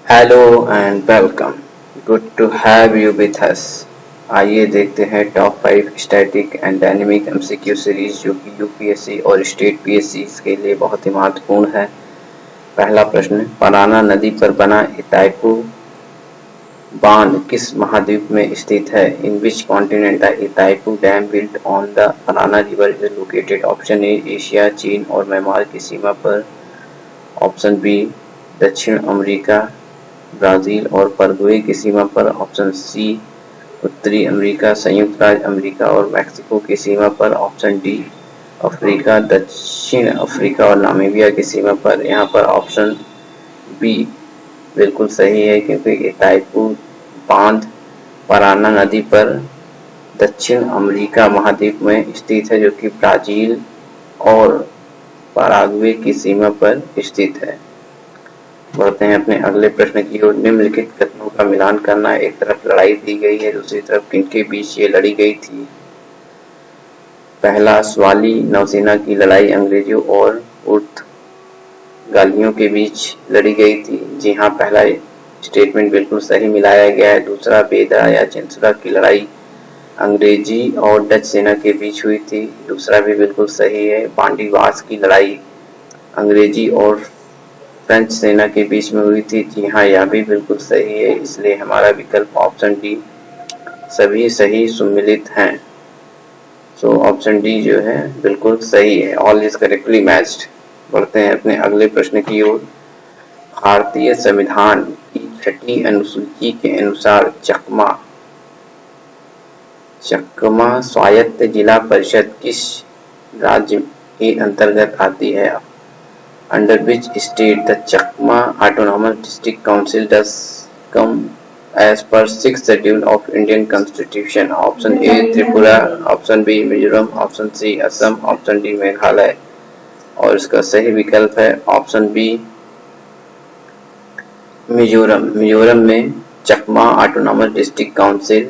Hello and welcome. Good to have you with us. आइए देखते हैं top 5 static and dynamic MCQ series जो कि यूपीएससी और स्टेट पीएससी के लिए बहुत ही महत्वपूर्ण है। पहला प्रश्न, पराना नदी पर बना इतायकू बांध किस महाद्वीप में स्थित है? In which continent the Itaipu dam built on the Parana river is located? Option A Asia, चीन और म्यांमार की सीमा पर। ऑप्शन बी दक्षिण अमेरिका, ब्राजील और पैराग्वे की सीमा पर। ऑप्शन सी उत्तरी अमेरिका, संयुक्त राज्य अमेरिका और मैक्सिको की सीमा पर। ऑप्शन डी अफ्रीका, दक्षिण अफ्रीका और नामीबिया की सीमा पर। यहाँ पर ऑप्शन बी बिल्कुल सही है, क्योंकि इतायकू बांध पराना नदी पर दक्षिण अमेरिका महाद्वीप में स्थित है, जो कि ब्राजील और पैराग्वे की सीमा पर स्थित है। बढ़ते हैं अपने अगले प्रश्न की ओर। निम्नलिखित कथनों का मिलान करना। एक तरफ लड़ाई दी गई है, दूसरी तरफ किनके बीच ये लड़ी गई थी? पहला, स्वाली नौसेना की लड़ाई अंग्रेजों और पुर्तगालियों के बीच लड़ी गई थी। जी हाँ, पहला स्टेटमेंट बिल्कुल सही मिलाया गया है। दूसरा, बेदरा या चिंसुला की लड़ाई अंग्रेजी और डच सेना के बीच हुई थी। दूसरा भी बिल्कुल सही है। बांडीवास की लड़ाई अंग्रेजी और फ्रेंच सेना के बीच में हुई थी। जी हाँ, यह भी बिल्कुल सही है, इसलिए हमारा विकल्प ऑप्शन डी सभी सही सुमिलित हैं। सो ऑप्शन डी जो है बिल्कुल सही है। All is correctly matched. बढ़ते हैं अपने अगले प्रश्न की ओर। भारतीय संविधान की 6ठी अनुसूची के अनुसार चकमा स्वायत्त जिला परिषद किस राज्य के अंतर्गत आती है? Under which state the Chakma Autonomous District Council does come as per 6th schedule of Indian Constitution? Option A Tripura, option B Mizoram, option C Assam, option D Meghalaya. और इसका सही विकल्प है ऑप्शन बी मिजोरम। मिजोरम में Chakma autonomous district council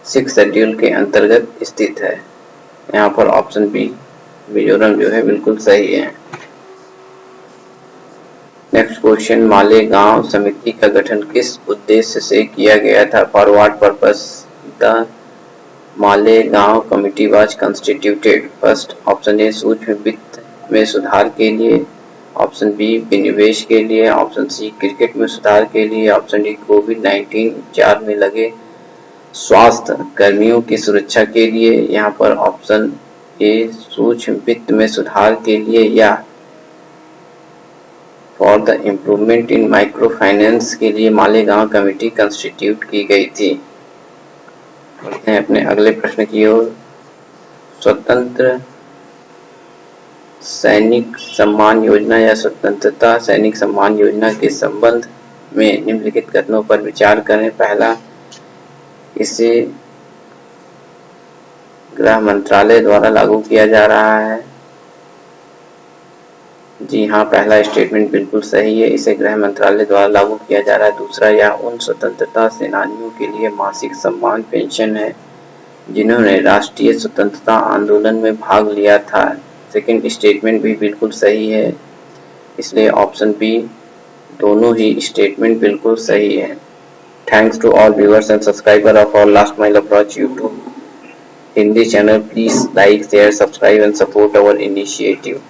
6th schedule के अंतर्गत स्थित है। यहाँ पर ऑप्शन बी मिजोरम जो है बिल्कुल सही है। नेक्स्ट क्वेश्चन, मालेगांव समिति का गठन किस उद्देश्य से किया गया था? For what purpose the Malegaon committee was constituted? First, option A सूक्ष्म वित्त में सुधार के लिए, ऑप्शन बी विनिवेश के लिए, ऑप्शन सी क्रिकेट में सुधार के लिए, ऑप्शन डी कोविड-19 उपचार में लगे स्वास्थ्य कर्मियों की सुरक्षा के लिए। यहाँ पर ऑप्शन ए सूक्ष्म वित्त में सुधार के लिए या for the improvement in micro finance के लिए मालेगांव कमेटी कंस्टिट्यूट की गई थी। बढ़ते हैं अपने अगले प्रश्न की ओर। स्वतंत्र सैनिक सम्मान योजना या स्वतंत्रता सैनिक सम्मान योजना के संबंध में निम्नलिखित कथनों पर विचार करें। पहला, इसे गृह मंत्रालय द्वारा लागू किया जा रहा है। जी हाँ, पहला स्टेटमेंट बिल्कुल सही है, इसे गृह मंत्रालय द्वारा लागू किया जा रहा है। दूसरा, यह उन स्वतंत्रता सेनानियों के लिए मासिक सम्मान पेंशन है जिन्होंने राष्ट्रीय स्वतंत्रता आंदोलन में भाग लिया था। सेकंड स्टेटमेंट भी बिल्कुल सही है, इसलिए ऑप्शन बी दोनों ही स्टेटमेंट बिल्कुल सही है। Thanks to all viewers and subscriber of our last mile approach YouTube Hindi channel. Please like, share, subscribe and support our initiative.